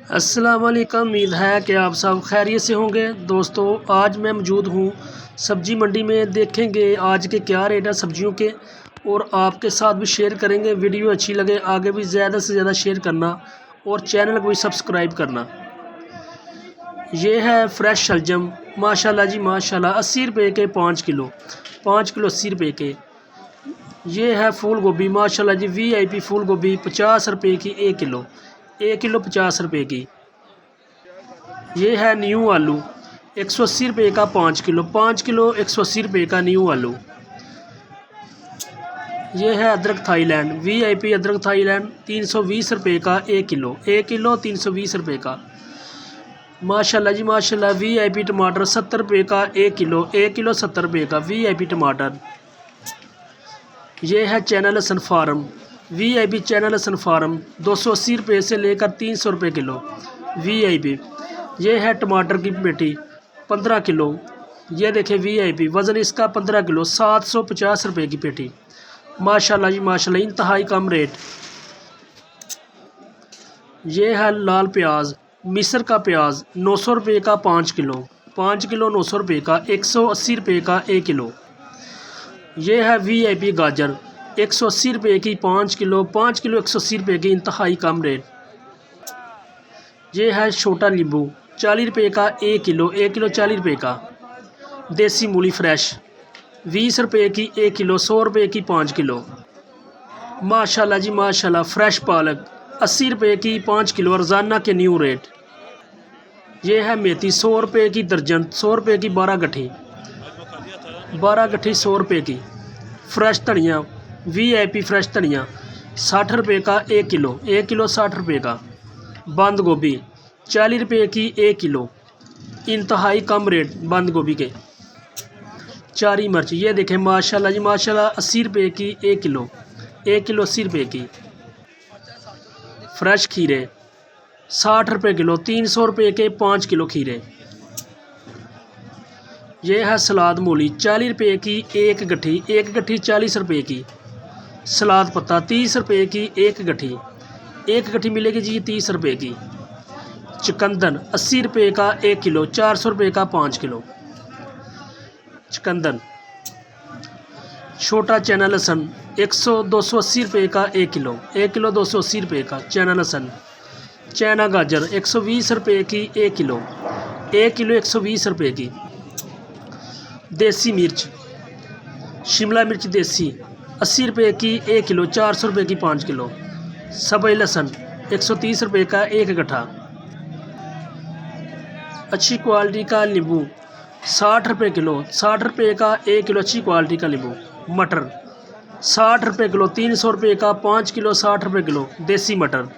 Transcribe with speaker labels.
Speaker 1: अस्सलाम वालेकुम। उम्मीद है कि आप सब खैरियत से होंगे। दोस्तों, आज मैं मौजूद हूँ सब्ज़ी मंडी में। देखेंगे आज के क्या रेट है सब्जियों के और आपके साथ भी शेयर करेंगे। वीडियो अच्छी लगे आगे भी ज़्यादा से ज़्यादा शेयर करना और चैनल को भी सब्सक्राइब करना। ये है फ्रेश शलजम, माशाल्लाह जी माशाल्लाह, 80 रुपये के 5 किलो, 5 किलो 80 रुपये के। ये है फूल गोभी, माशाल्लाह जी VIP फूल गोभी, 50 रुपये की 1 किलो, 1 किलो 50 रुपये की। ये है न्यू आलू, 180 रुपये का 5 किलो, 5 किलो 180 रुपये का न्यू आलू। ये है अदरक थाईलैंड, VIP अदरक थाईलैंड, 320 रुपये का 1 किलो, 1 किलो 320 रुपये का। माशाल्लाह जी माशाल्लाह, VIP टमाटर 70 रुपये का 1 किलो, 1 किलो 70 रुपये का VIP टमाटर। ये है चैनल लहसन फार्म, VIP चैनल लहसन फार्म, 280 रुपये से लेकर 300 रुपये किलो VIP। ये है टमाटर की पेटी 15 किलो, ये देखें VIP, वज़न इसका 15 किलो, 750 रुपये की पेटी। माशाल्लाह जी माशाल्लाह, इंतहाई कम रेट। ये है लाल प्याज, मिस्र का प्याज, 900 रुपये का 5 किलो, 5 किलो 900 रुपये का, 180 रुपये का 1 किलो। ये है VIP गाजर, 180 रुपये की 5 किलो, 5 किलो 180 रुपये की, इंतहाई कम रेट। ये है छोटा नींबू, 40 रुपये का 1 किलो, 1 किलो 40 रुपये का। देसी मूली फ्रेश, 20 रुपये की 1 किलो, 100 रुपये की 5 किलो। माशाल्लाह जी माशाल्लाह, फ्रेश पालक 80 रुपये की 5 किलो, रोज़ाना के न्यू रेट। ये है मेथी, 100 रुपये की दर्जन, 100 रुपये की 12 गट्ठी, 12 गट्ठी 100 रुपये की। फ्रेश धनिया, VIP फ्रेश धनिया, 60 रुपये का 1 किलो, 1 किलो 60 रुपये का। बंद गोभी 40 रुपये की 1 किलो, इंतहाई कम रेट बंद गोभी के। चारी मिर्च, ये देखें माशाल्लाह जी माशाल्लाह, 80 रुपये की 1 किलो, 1 किलो 80 रुपये की। फ्रेश खीरे 60 रुपये किलो, 300 रुपये के 5 किलो खीरे। ये है सलाद मूली, 40 रुपये की 1 गट्ठी, 1 गट्ठी 40 रुपये की। सलाद पत्ता 30 रुपये की 1 गट्ठी, 1 गट्ठी मिलेगी जी 30 रुपये की। चुकंदर 80 रुपये का 1 किलो, 400 रुपये का 5 किलो चुकंदर। छोटा चना लहसुन 280 रुपये का 1 किलो, 1 किलो 280 रुपये का चना लहसुन। चना गाजर 120 रुपये की 1 किलो, 1 किलो 120 रुपये की। देसी मिर्च, शिमला मिर्च देसी 80 रुपये की 1 किलो, 400 रुपये की 5 किलो। सब्ज़ लहसुन 130 रुपये का 1 गट्ठा। अच्छी क्वालिटी का नींबू 60 रुपये किलो, 60 रुपये का 1 किलो अच्छी क्वालिटी का नींबू। मटर 60 रुपये किलो, 300 रुपये का 5 किलो, 60 रुपये किलो देसी मटर।